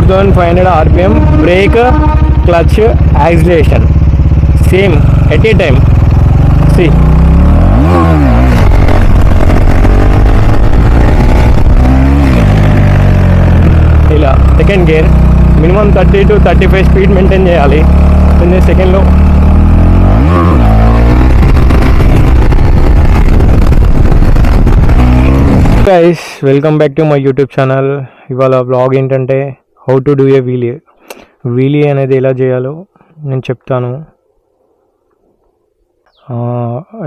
4500 RPM, brake, clutch, acceleration, same at a time. See, ఇలా second gear minimum 30 to 35 speed maintain చేయాలి. సెకండ్లో guys, welcome back to my YouTube channel. ఇవాళ blog ఏంటంటే how to do a wheelie అనేది ఎలా చేయాలో నేను చెప్తాను.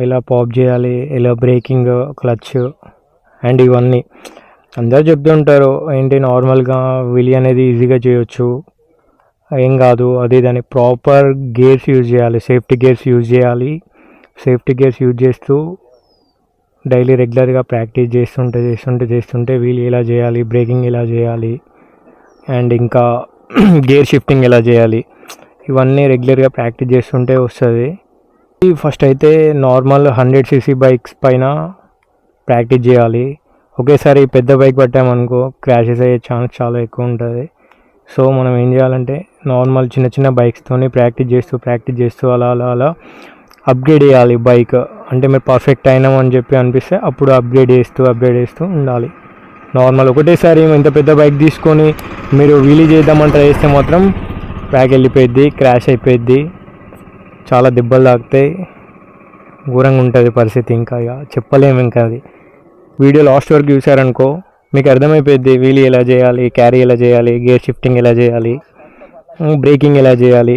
ఎలా పాప్ చేయాలి, ఎలా బ్రేకింగ్, క్లచ్ అండ్ ఇవన్నీ అందరూ చెప్తుంటారు. ఏంటి నార్మల్గా వీలీ అనేది ఈజీగా చేయొచ్చు, ఏం కాదు అది. దాన్ని ప్రాపర్ గేర్స్ యూజ్ చేయాలి, సేఫ్టీ గేర్స్ యూజ్ చేయాలి. సేఫ్టీ గేర్స్ యూజ్ చేస్తూ డైలీ రెగ్యులర్గా ప్రాక్టీస్ చేస్తుంటే వీల్ ఎలా చేయాలి, బ్రేకింగ్ ఎలా చేయాలి అండ్ ఇంకా గేర్ షిఫ్టింగ్ ఎలా చేయాలి, ఇవన్నీ రెగ్యులర్గా ప్రాక్టీస్ చేస్తుంటే వస్తుంది. ఫస్ట్ అయితే నార్మల్ 100cc బైక్స్ పైన ప్రాక్టీస్ చేయాలి. ఒకేసారి పెద్ద బైక్ పట్టామనుకో క్రాషెస్ అయ్యే ఛాన్స్ చాలా ఎక్కువ ఉంటుంది. సో మనం ఏం చేయాలంటే నార్మల్ చిన్న బైక్స్తోని ప్రాక్టీస్ చేస్తూ అలా అప్గ్రేడ్ చేయాలి బైక్. అంటే మీరు పర్ఫెక్ట్ అయినామని చెప్పి అనిపిస్తే అప్పుడు అప్గ్రేడ్ చేస్తూ ఉండాలి. నార్మల్ ఒకటేసారి ఇంత పెద్ద బైక్ తీసుకొని మీరు వీలీ చేద్దామని ట్రై చేస్తే మాత్రం బ్యాక్ వెళ్ళిపోయిద్ది, క్రాష్ అయిపోయిద్ది, చాలా దెబ్బలు తాకుతాయి, ఘోరంగా ఉంటుంది పరిస్థితి. ఇంకా చెప్పలేము. ఇంకా అది వీడియో లాస్ట్ వరకు చూసారనుకో మీకు అర్థమైపోయింది వీలీ ఎలా చేయాలి, క్యారీ ఎలా చేయాలి, గేర్ షిఫ్టింగ్ ఎలా చేయాలి, బ్రేకింగ్ ఎలా చేయాలి,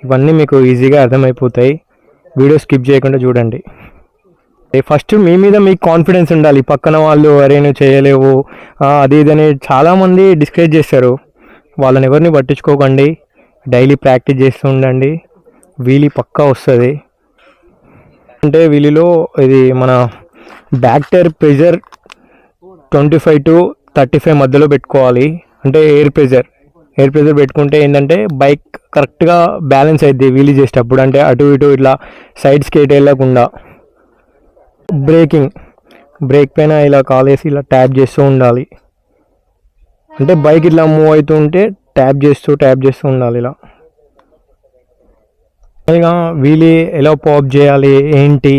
ఇవన్నీ మీకు ఈజీగా అర్థమైపోతాయి. వీడియో స్కిప్ చేయకుండా చూడండి. ఫస్ట్ మీ మీద మీకు కాన్ఫిడెన్స్ ఉండాలి. పక్కన వాళ్ళు అరే నువ్వు చేయలేవు అది ఇదని చాలామంది డిస్కరేజ్ చేస్తారు. వాళ్ళని ఎవరిని పట్టించుకోకండి, డైలీ ప్రాక్టీస్ చేస్తూ ఉండండి, వీలీ పక్కా వస్తుంది. అంటే వీలీలో ఇది మన బ్యాక్ టైర్ ప్రెజర్ 25 to 35 మధ్యలో పెట్టుకోవాలి. అంటే ఎయిర్ ప్రెజర్ పెట్టుకుంటే ఏంటంటే బైక్ కరెక్ట్గా బ్యాలెన్స్ అవుతుంది వీలీ చేసేటప్పుడు. అంటే అటు ఇటు ఇట్లా సైడ్స్కి ఎటు వెళ్ళకుండా. బ్రేక్ పైన ఇలా కాలేసి ఇలా ట్యాప్ చేస్తూ ఉండాలి. అంటే బైక్ ఇట్లా మూవ్ అవుతూ ఉంటే ట్యాప్ చేస్తూ ఉండాలి ఇలా. ఇక వీలీ ఎలా పాప్ చేయాలి ఏంటి,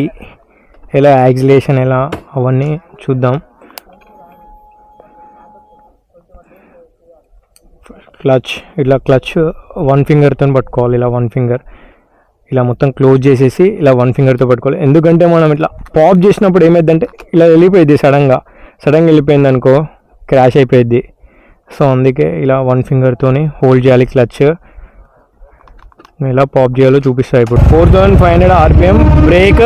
ఎలా యాక్సిలేషన్ ఎలా, అవన్నీ చూద్దాం. క్లచ్ 1 ఫింగర్తో పట్టుకోవాలి. ఇలా 1 ఫింగర్ ఇలా మొత్తం క్లోజ్ చేసేసి ఇలా 1 ఫింగర్తో పట్టుకోవాలి. ఎందుకంటే మనం ఇట్లా పాప్ చేసినప్పుడు ఏమైందంటే ఇలా వెళ్ళిపోయింది, సడన్గా వెళ్ళిపోయింది అనుకో క్రాష్ అయిపోయింది. సో అందుకే ఇలా 1 ఫింగర్తోని హోల్డ్ చేయాలి క్లచ్. ఎలా పాప్ చేయాలో చూపిస్తాయి ఇప్పుడు. 4500 RPM, brake,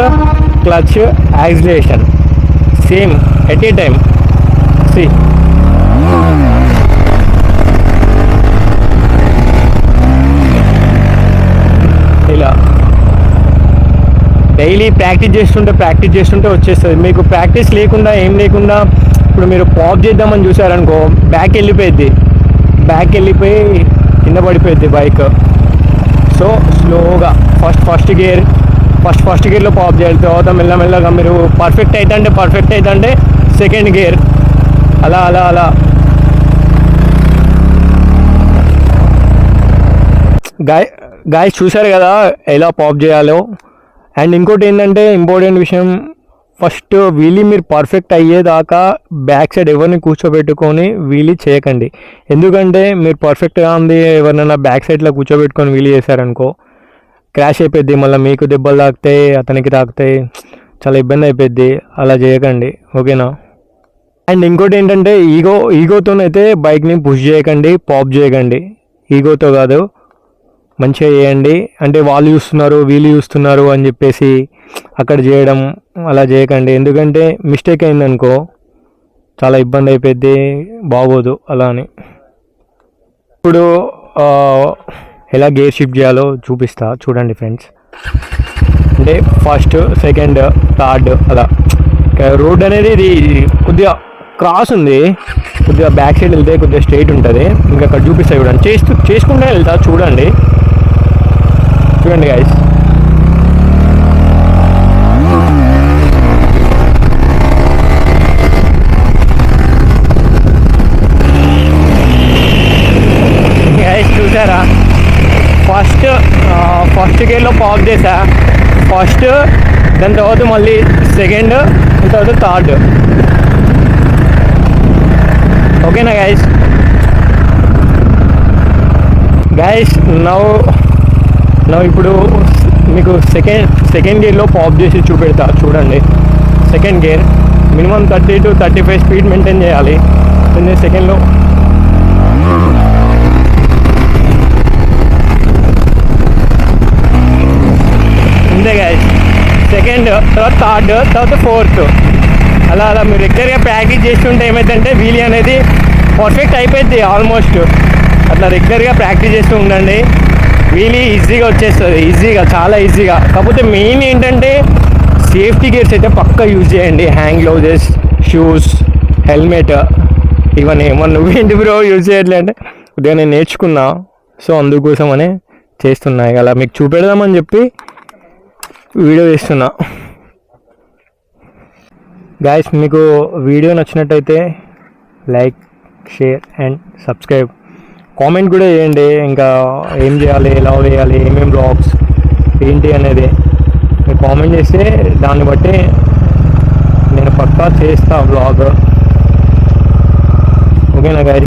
clutch, acceleration, same at a time. See ఇలా డైలీ ప్రాక్టీస్ చేస్తుంటే వచ్చేస్తుంది. మీకు ప్రాక్టీస్ లేకుండా ఏం లేకుండా ఇప్పుడు మీరు పాప్ చేద్దామని చూసారనుకో బ్యాక్ వెళ్ళిపోయి కింద పడిపోయింది బైక్. సో స్లోగా ఫస్ట్ గేర్లో పాప్ చేయాలి. తర్వాత మెల్లమెల్లగా మీరు పర్ఫెక్ట్ అవుతుంటే సెకండ్ గేర్ అలా గాయస్ చూసారు కదా ఎలా పాప్ చేయాలో. అండ్ ఇంకోటి ఏంటంటే ఇంపార్టెంట్ విషయం, ఫస్ట్ వీలీ మీరు పర్ఫెక్ట్ అయ్యేదాకా బ్యాక్ సైడ్ ఎవరిని కూర్చోబెట్టుకొని వీలీ చేయకండి. ఎందుకంటే మీరు పర్ఫెక్ట్గా ఉంది ఎవరినైనా బ్యాక్ సైడ్లో కూర్చోబెట్టుకొని వీలీ చేశారనుకో క్రాష్ అయిపోద్ది, మళ్ళీ మీకు దెబ్బలు తాకుతాయి, అతనికి తాకుతాయి, చాలా ఇబ్బంది అయిపోద్ది. అలా చేయకండి, ఓకేనా. అండ్ ఇంకోటి ఏంటంటే ఈగోతోనైతే బైక్ని పుష్ చేయకండి, పాప్ చేయకండి. ఈగోతో కాదు, మంచిగా చేయండి. అంటే వాళ్ళు వీళ్ళు చూస్తున్నారు అని చెప్పేసి అక్కడ చేయడం అలా చేయకండి. ఎందుకంటే మిస్టేక్ అయిందనుకో చాలా ఇబ్బంది అయిపోద్ది, బాగోదు అలా అని. ఇప్పుడు ఎలా గేర్ షిఫ్ట్ చేయాలో చూపిస్తా చూడండి ఫ్రెండ్స్. అంటే ఫస్ట్, సెకండ్, థర్డ్ అలా. రోడ్ అనేది ఇది కొద్దిగా క్రాస్ ఉంది, కొద్దిగా బ్యాక్ సైడ్ వెళ్తే కొద్దిగా స్ట్రైట్ ఉంటుంది. ఇంకా అక్కడ చూపిస్తా చూడండి, చేసుకుంటే వెళ్తా చూడండి గైస్. చూసారా, ఫస్ట్ గేర్లో పాప్ చేసా, ఫస్ట్, దాని తర్వాత మళ్ళీ సెకండ్, దాని తర్వాత థర్డ్. ఓకేనా గైస్? నవ్వు ఇప్పుడు మీకు సెకండ్ గేర్లో పాప్ చేసి చూపెడతా చూడండి. Second gear minimum 30 to 35 speed maintain చేయాలి. సెకండ్లో అంతే గైస్. సెకండ్, తర్వాత థర్డ్, తర్వాత ఫోర్త్, అలా మీరు రెగ్యులర్గా ప్రాక్టీస్ చేస్తుంటే ఏమైందంటే వీలీ అనేది పర్ఫెక్ట్ అయిపోయింది ఆల్మోస్ట్. అట్లా రెగ్యులర్గా ప్రాక్టీస్ చేస్తూ ఉండండి, వీలీ ఈజీగా వచ్చేస్తుంది, చాలా ఈజీగా. కాకపోతే మెయిన్ ఏంటంటే సేఫ్టీ గేర్స్ అయితే పక్కా యూజ్ చేయండి. హ్యాండ్ గ్లౌజెస్, షూస్, హెల్మెట్, ఇవన్నీ. నువ్వేంటి బ్రో యూజ్ చేయట్లే అంటే కొద్దిగా నేను నేర్చుకున్నా, సో అందుకోసమనే చేస్తున్నా. అలా మీకు చూపెడదామని చెప్పి వీడియో చేస్తున్నా. గైస్, మీకు వీడియో నచ్చినట్టయితే like, share and subscribe. Comment కూడా చేయండి, ఇంకా ఏం చేయాలి, ఎలా వేయాలి, ఏమేమి బ్లాగ్స్ ఏంటి అనేది మీరు కామెంట్ చేస్తే దాన్ని బట్టి నేను పక్కా చేస్తా బ్లాగ్. ఓకేనా గైస్?